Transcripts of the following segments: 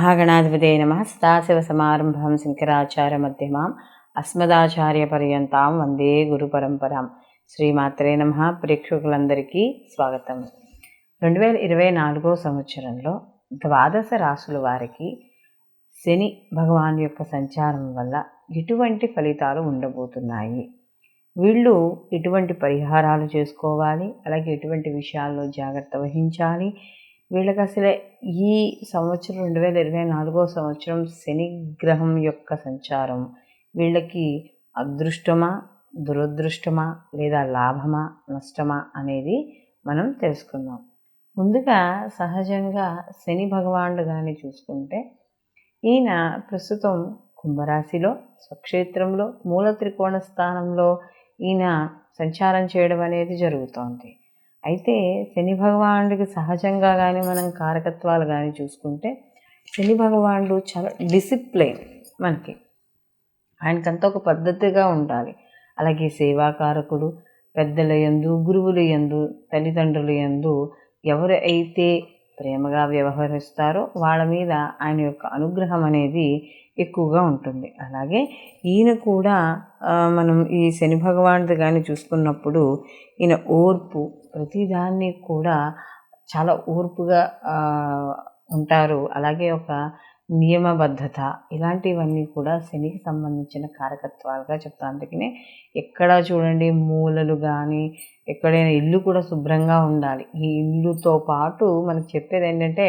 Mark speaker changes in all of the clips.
Speaker 1: మహాగణాధిపతే నమః. సదాశివసమారంభం శంకరాచార్యమధ్యమాం అస్మదాచార్యపర్యంతాం వందే గురు పరంపరాం. శ్రీమాత్రే నమః. ప్రేక్షకులందరికీ స్వాగతం. 2024 సంవత్సరంలో ద్వాదశ రాశుల వారికి శని భగవాన్ యొక్క సంచారం వల్ల ఎటువంటి ఫలితాలు ఉండబోతున్నాయి, వీళ్ళు ఎటువంటి పరిహారాలు చేసుకోవాలి, అలాగే ఎటువంటి విషయాల్లో జాగ్రత్త వహించాలి, వీళ్ళకి అసలే ఈ సంవత్సరం 2024 సంవత్సరం శని గ్రహం యొక్క సంచారం వీళ్ళకి అదృష్టమా, దురదృష్టమా, లేదా లాభమా, నష్టమా అనేది మనం తెలుసుకుందాం. ముందుగా సహజంగా శని భగవానుడు కానీ చూసుకుంటే ఈయన ప్రస్తుతం కుంభరాశిలో స్వక్షేత్రంలో మూల త్రికోణ స్థానంలో ఈయన సంచారం చేయడం అనేది జరుగుతోంది. అయితే శని భగవానుడికి సహజంగా కానీ మనం కారకత్వాలు కానీ చూసుకుంటే శని భగవానుడు చాలా డిసిప్లైన్, మనకి ఆయనకంతా ఒక పద్ధతిగా ఉండాలి. అలాగే సేవాకారకుడు, పెద్దల యందు, గురువుల యందు, తల్లిదండ్రుల యందు ఎవరు అయితే ప్రేమగా వ్యవహరిస్తారో వాళ్ళ మీద ఆయన యొక్క అనుగ్రహం అనేది ఎక్కువగా ఉంటుంది. అలాగే ఈయన కూడా మనం ఈ శని భగవానుడు కానీ చూసుకున్నప్పుడు ఈయన ఓర్పు, ప్రతిదాన్ని కూడా చాలా ఓర్పుగా ఉంటారు. అలాగే ఒక నియమబద్ధత, ఇలాంటివన్నీ కూడా శనికి సంబంధించిన కారకత్వాలుగా చెప్తాను. అందుకనే ఎక్కడా చూడండి మూలలు కానీ ఎక్కడైనా ఇల్లు కూడా శుభ్రంగా ఉండాలి. ఈ ఇల్లుతో పాటు మనకు చెప్పేది ఏంటంటే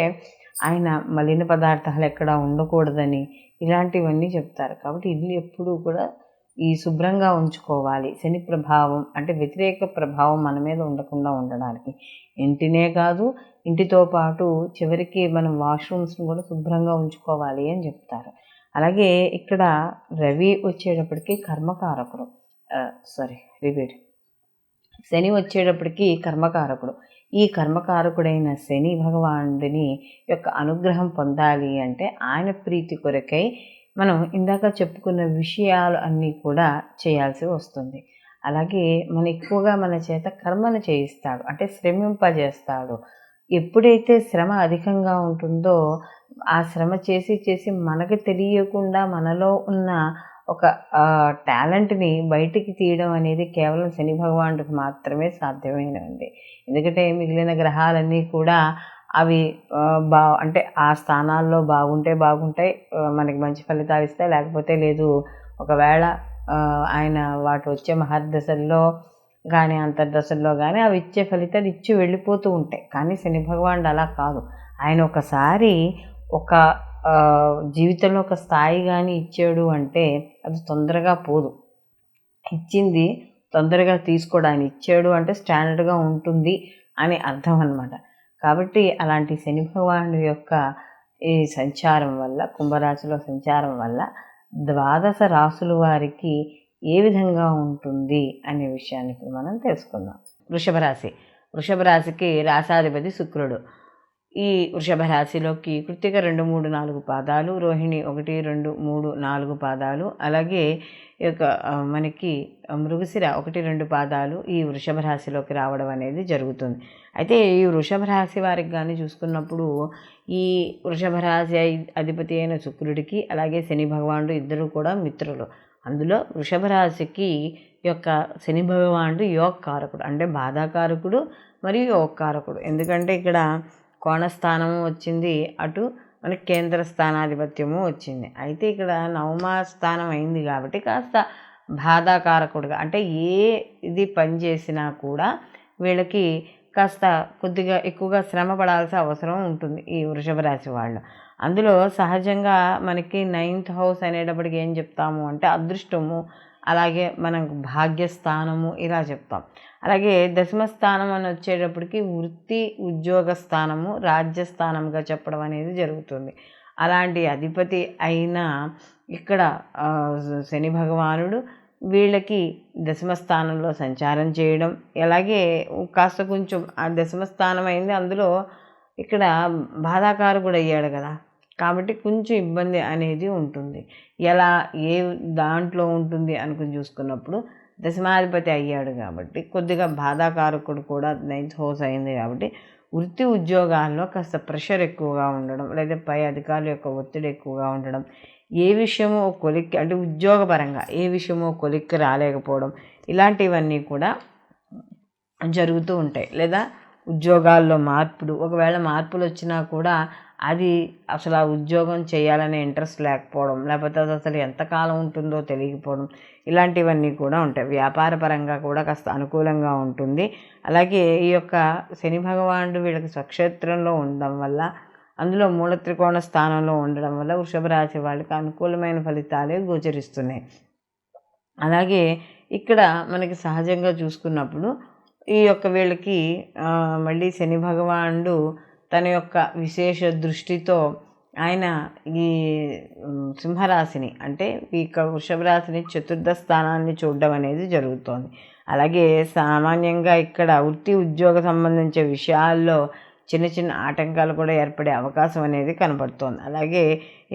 Speaker 1: ఆయన మలిన పదార్థాలు ఎక్కడా ఉండకూడదని, ఇలాంటివన్నీ చెప్తారు. కాబట్టి ఇల్లు ఎప్పుడూ కూడా ఈ శుభ్రంగా ఉంచుకోవాలి. శని ప్రభావం అంటే వ్యతిరేక ప్రభావం మన మీద ఉండకుండా ఉండడానికి ఇంటినే కాదు, ఇంటితో పాటు చివరికి మనం వాష్రూమ్స్ని కూడా శుభ్రంగా ఉంచుకోవాలి అని చెప్తారు. అలాగే ఇక్కడ రవి వచ్చేటప్పటికి కర్మకారకుడు, శని వచ్చేటప్పటికి కర్మకారకుడు. ఈ కర్మకారకుడైన శని భగవానుడిని యొక్క అనుగ్రహం పొందాలి అంటే ఆయన ప్రీతి కొరకై మనం ఇందాక చెప్పుకున్న విషయాలు అన్నీ కూడా చేయాల్సి వస్తుంది. అలాగే ఎక్కువగా మన చేత కర్మను చేయిస్తాడు, అంటే శ్రమింపజేస్తాడు. ఎప్పుడైతే శ్రమ అధికంగా ఉంటుందో ఆ శ్రమ చేసి చేసి మనకు తెలియకుండా మనలో ఉన్న ఒక టాలెంట్ని బయటికి తీయడం అనేది కేవలం శని భగవానుడికి మాత్రమే సాధ్యమైనది. ఎందుకంటే మిగిలిన గ్రహాలన్నీ కూడా అవి అంటే ఆ స్థానాల్లో బాగుంటాయి, మనకి మంచి ఫలితాలు ఇస్తాయి, లేకపోతే లేదు. ఒకవేళ ఆయన వాటి వచ్చే మహర్దశల్లో కానీ అంతర్దశల్లో కానీ అవి ఇచ్చే ఫలితాలు ఇచ్చి వెళ్ళిపోతూ ఉంటాయి. కానీ శని భగవానుడు అలా కాదు. ఆయన ఒకసారి ఒక జీవితంలో ఒక స్థాయి కానీ ఇచ్చాడు అంటే అది తొందరగా పోదు. ఇచ్చింది తొందరగా తీసుకోవడానికి ఇచ్చాడు అంటే స్టాండర్డ్గా ఉంటుంది అని అర్థం అన్నమాట. కాబట్టి అలాంటి శని భగవానుడి యొక్క ఈ సంచారం వల్ల, కుంభరాశిలో సంచారం వల్ల ద్వాదశ రాశుల వారికి ఏ విధంగా ఉంటుంది అనే విషయాన్ని ఇప్పుడు మనం తెలుసుకుందాం. వృషభ రాశికి రాశాధిపతి శుక్రుడు. ఈ వృషభ రాశిలోకి కృత్తిక 2, 3, 4 పాదాలు, రోహిణి 1, 2, 3, 4 పాదాలు, అలాగే ఈ యొక్క మనకి మృగశిర 1, 2 పాదాలు ఈ వృషభ రాశిలోకి రావడం అనేది జరుగుతుంది. అయితే ఈ వృషభ రాశి వారికి కానీ చూసుకున్నప్పుడు ఈ వృషభ రాశి అధిపతి అయిన శుక్రుడికి అలాగే శని భగవానుడు ఇద్దరు కూడా మిత్రులు. అందులో వృషభ రాశికి యొక్క శని భగవానుడు యోగకారకుడు, అంటే బాధాకారకుడు మరియు యోగకారకుడు. ఎందుకంటే ఇక్కడ కోణస్థానము వచ్చింది, అటు మనకి కేంద్ర స్థానాధిపత్యము వచ్చింది. అయితే ఇక్కడ నవమ స్థానం అయింది కాబట్టి కాస్త బాధాకారకుడుగా, అంటే ఇది పని చేసినా కూడా వీళ్ళకి కాస్త కొద్దిగా ఎక్కువగా శ్రమ పడాల్సిన అవసరం ఉంటుంది ఈ వృషభ రాశి వాళ్ళు. అందులో సహజంగా మనకి 9th హౌస్ అనేటప్పటికి ఏం చెప్తాము అంటే అదృష్టము, అలాగే మనకు భాగ్యస్థానము ఇలా చెప్తాం. అలాగే దశమ స్థానం అని వచ్చేటప్పటికి వృత్తి ఉద్యోగ స్థానము, రాజ్యస్థానంగా చెప్పడం అనేది జరుగుతుంది. అలాంటి అధిపతి అయిన ఇక్కడ శని భగవానుడు వీళ్ళకి దశమ స్థానంలో సంచారం చేయడం, అలాగే కాస్త కొంచెం ఆ దశమ స్థానం అయింది, అందులో ఇక్కడ బాధాకారకుడు అయ్యాడు కదా, కాబట్టి కొంచెం ఇబ్బంది అనేది ఉంటుంది. ఏ దాంట్లో ఉంటుంది అనుకుని చూసుకున్నప్పుడు దశమాధిపతి అయ్యాడు కాబట్టి కొద్దిగా బాధాకారకుడు కూడా 9th హౌస్ అయింది కాబట్టి వృత్తి ఉద్యోగాల్లో కాస్త ప్రెషర్ ఎక్కువగా ఉండడం, లేదా పై అధికారుల యొక్క ఒత్తిడి ఎక్కువగా ఉండడం, ఏ విషయమో కొలిక్కి అంటే ఉద్యోగపరంగా ఏ విషయమో కొలిక్కి రాలేకపోవడం, ఇలాంటివన్నీ కూడా జరుగుతూ ఉంటాయి. లేదా ఉద్యోగాల్లో మార్పులు, ఒకవేళ మార్పులు వచ్చినా కూడా అది అసలు ఆ ఉద్యోగం చేయాలనే ఇంట్రెస్ట్ లేకపోవడం, లేకపోతే అది అసలు ఎంతకాలం ఉంటుందో తెలియకపోవడం, ఇలాంటివన్నీ కూడా ఉంటాయి. వ్యాపార పరంగా కూడా కాస్త అనుకూలంగా ఉంటుంది. అలాగే ఈ యొక్క శని భగవానుడు వీళ్ళకి స్వక్షేత్రంలో ఉండడం వల్ల, అందులో మూల త్రికోణ స్థానంలో ఉండడం వల్ల వృషభ రాశి వాళ్ళకి అనుకూలమైన ఫలితాలే గోచరిస్తున్నాయి. అలాగే ఇక్కడ మనకి సహజంగా చూసుకున్నప్పుడు ఈ యొక్క వీళ్ళకి మళ్ళీ శని భగవానుడు తన యొక్క విశేష దృష్టితో ఆయన ఈ సింహరాశిని అంటే ఈ వృషభ రాశిని చతుర్థ స్థానాన్ని చూడడం అనేది జరుగుతోంది. అలాగే సామాన్యంగా ఇక్కడ వృత్తి ఉద్యోగ సంబంధించిన విషయాల్లో చిన్న చిన్న ఆటంకాలు కూడా ఏర్పడే అవకాశం అనేది కనబడుతోంది. అలాగే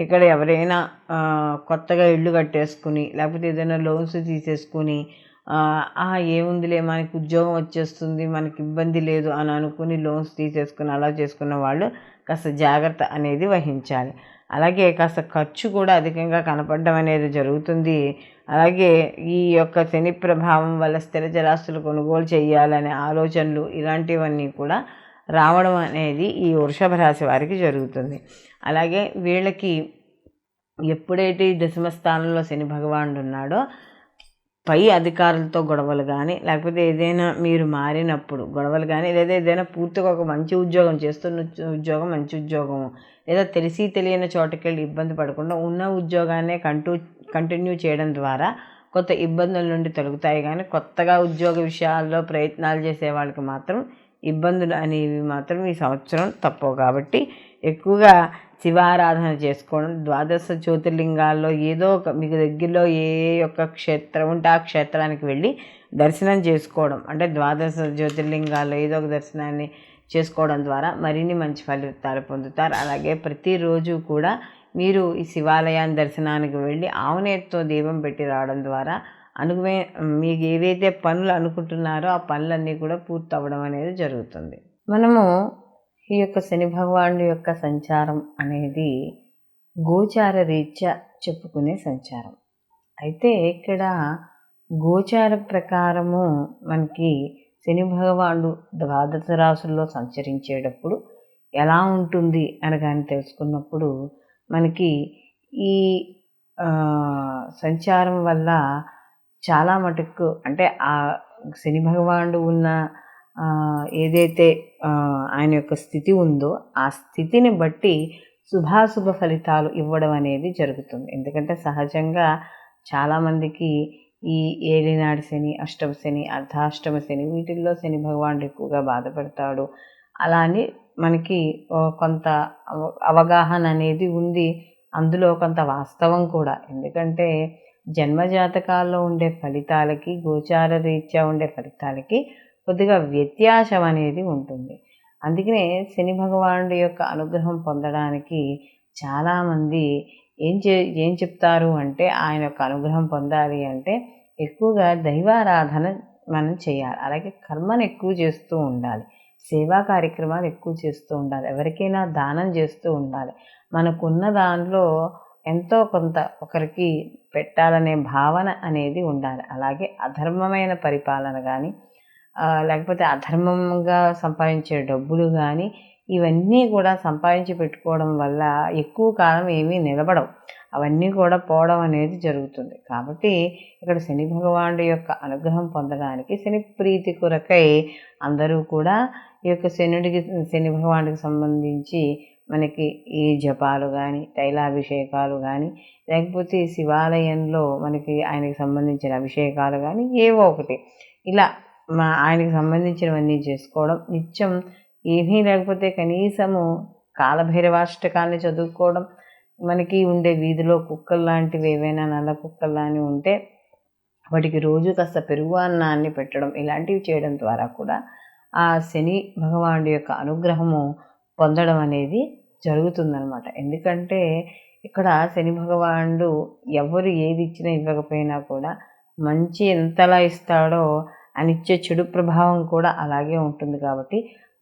Speaker 1: ఇక్కడ ఎవరైనా కొత్తగా ఇల్లు కట్టేసుకుని, లేకపోతే ఏదైనా లోన్స్ తీసేసుకుని ఏముందిలే మనకి ఉద్యోగం వచ్చేస్తుంది, మనకి ఇబ్బంది లేదు అని అనుకుని లోన్స్ తీసేసుకుని అలా చేసుకున్న వాళ్ళు కాస్త జాగ్రత్త అనేది వహించాలి. అలాగే కాస్త ఖర్చు కూడా అధికంగా కనపడడం అనేది జరుగుతుంది. అలాగే ఈ యొక్క శని ప్రభావం వల్ల స్థిర చరాస్తులు కొనుగోలు చేయాలనే ఆలోచనలు ఇలాంటివన్నీ కూడా రావడం అనేది ఈ వృషభ రాశి వారికి జరుగుతుంది. అలాగే వీళ్ళకి ఎప్పుడైతే ఈ దశమ స్థానంలో శని భగవానుడు ఉన్నాడో పై అధికారులతో గొడవలు కానీ, లేకపోతే ఏదైనా మీరు మారినప్పుడు గొడవలు కానీ, లేదా ఏదైనా పూర్తిగా ఒక మంచి ఉద్యోగం చేస్తున్న ఉద్యోగం మంచి ఉద్యోగం, లేదా తెలిసి తెలియని చోటకెళ్ళి ఇబ్బంది పడకుండా ఉన్న ఉద్యోగాన్నే కంటిన్యూ చేయడం ద్వారా కొత్త ఇబ్బందుల నుండి తొలగుతాయి. కానీ కొత్తగా ఉద్యోగ విషయాల్లో ప్రయత్నాలు చేసే వాళ్ళకి మాత్రం ఇబ్బందులు అనేవి మాత్రం ఈ సంవత్సరం తప్పవు. కాబట్టి ఎక్కువగా శివారాధన చేసుకోవడం, ద్వాదశ జ్యోతిర్లింగాల్లో ఏదో ఒక మీకు దగ్గరలో ఏ యొక్క క్షేత్రం ఉంటే ఆ క్షేత్రానికి వెళ్ళి దర్శనం చేసుకోవడం, అంటే ద్వాదశ జ్యోతిర్లింగాల్లో ఏదో ఒక దర్శనాన్ని చేసుకోవడం ద్వారా మరిన్ని మంచి ఫలితాలు పొందుతారు. అలాగే ప్రతిరోజు కూడా మీరు ఈ శివాలయాన్ని దర్శనానికి వెళ్ళి ఆవునేతితో దీపం పెట్టి రావడం ద్వారా మీకు ఏవైతే పనులు అనుకుంటున్నారో ఆ పనులన్నీ కూడా పూర్తి అవ్వడం అనేది జరుగుతుంది. మనము ఈ యొక్క శని భగవానుడి యొక్క సంచారం అనేది గోచార రీత్యా చెప్పుకునే సంచారం. అయితే ఇక్కడ గోచార ప్రకారము మనకి శని భగవానుడు ద్వాదశ రాశుల్లో సంచరించేటప్పుడు ఎలా ఉంటుంది అని కానీ తెలుసుకున్నప్పుడు మనకి ఈ సంచారం వల్ల చాలా మటుకు అంటే ఆ శని భగవానుడు ఉన్న ఏదైతే ఆయన యొక్క స్థితి ఉందో ఆ స్థితిని బట్టి శుభాశుభ ఫలితాలు ఇవ్వడం అనేది జరుగుతుంది. ఎందుకంటే సహజంగా చాలామందికి ఈ ఏలినాటి శని, అష్టమ శని, అర్ధాష్టమ శని వీటిల్లో శని భగవానుడు ఎక్కువగా బాధపడతాడు. అలా అని మనకి కొంత అవగాహన అనేది ఉంది. అందులో కొంత వాస్తవం కూడా. ఎందుకంటే జన్మజాతకాల్లో ఉండే ఫలితాలకి, గోచార రీత్యా ఉండే ఫలితాలకి కొద్దిగా వ్యత్యాసం అనేది ఉంటుంది. అందుకనే శని భగవానుడి యొక్క అనుగ్రహం పొందడానికి చాలామంది ఏం చెప్తారు అంటే, ఆయన యొక్క అనుగ్రహం పొందాలి అంటే ఎక్కువగా దైవారాధన మనం చేయాలి. అలాగే కర్మను ఎక్కువ చేస్తూ ఉండాలి, సేవా కార్యక్రమాలు ఎక్కువ చేస్తూ ఉండాలి, ఎవరికైనా దానం చేస్తూ ఉండాలి. మనకున్న దానిలో ఎంతో కొంత ఒకరికి పెట్టాలనే భావన అనేది ఉండాలి. అలాగే అధర్మమైన పరిపాలన కానీ, లేకపోతే అధర్మంగా సంపాదించే డబ్బులు కానీ ఇవన్నీ కూడా సంపాదించి పెట్టుకోవడం వల్ల ఎక్కువ కాలం ఏమీ నిలబడవు, అవన్నీ కూడా పోవడం అనేది జరుగుతుంది. కాబట్టి ఇక్కడ శని భగవానుడి యొక్క అనుగ్రహం పొందడానికి శని ప్రీతి కొరకై అందరూ కూడా ఈ యొక్క శని భగవానుడికి సంబంధించి మనకి ఈ జపాలు కానీ, తైలాభిషేకాలు కానీ, లేకపోతే శివాలయంలో మనకి ఆయనకి సంబంధించిన అభిషేకాలు కానీ ఏవో ఒకటి ఇలా ఆయనకి సంబంధించినవన్నీ చేసుకోవడం, నిత్యం ఏమీ లేకపోతే కనీసము కాలభైరవాష్టకాన్ని చదువుకోవడం, మనకి ఉండే వీధిలో కుక్కలు లాంటివి ఏవైనా నల్ల కుక్కలు లాంటివి ఉంటే వాటికి రోజు కాస్త పెరుగు అన్నాన్ని పెట్టడం, ఇలాంటివి చేయడం ద్వారా కూడా ఆ శని భగవానుడి యొక్క అనుగ్రహము పొందడం అనేది జరుగుతుందన్నమాట. ఎందుకంటే ఇక్కడ శని భగవానుడు ఎవరు ఏది ఇచ్చినా ఇవ్వకపోయినా కూడా మంచి ఎంతలా ఇస్తాడో ఆయన ఇచ్చే చెడు ప్రభావం కూడా అలాగే ఉంటుంది. కాబట్టి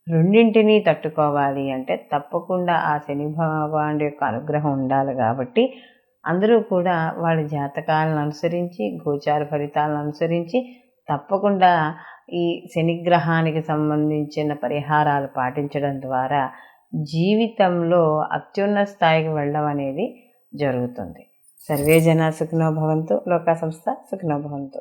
Speaker 1: రెండింటినీ తట్టుకోవాలి అంటే తప్పకుండా ఆ శని భగవానుడి యొక్క అనుగ్రహం ఉండాలి. కాబట్టి అందరూ కూడా వాళ్ళ జాతకాలను అనుసరించి, గోచార ఫలితాలను అనుసరించి తప్పకుండా ఈ శనిగ్రహానికి సంబంధించిన పరిహారాలు పాటించడం ద్వారా జీవితంలో అత్యున్నత స్థాయికి వెళ్ళడం అనేది జరుగుతుంది. సర్వే జనా సుఖినో భవంతు. లోకా సంస్థ సుఖినో భవంతు.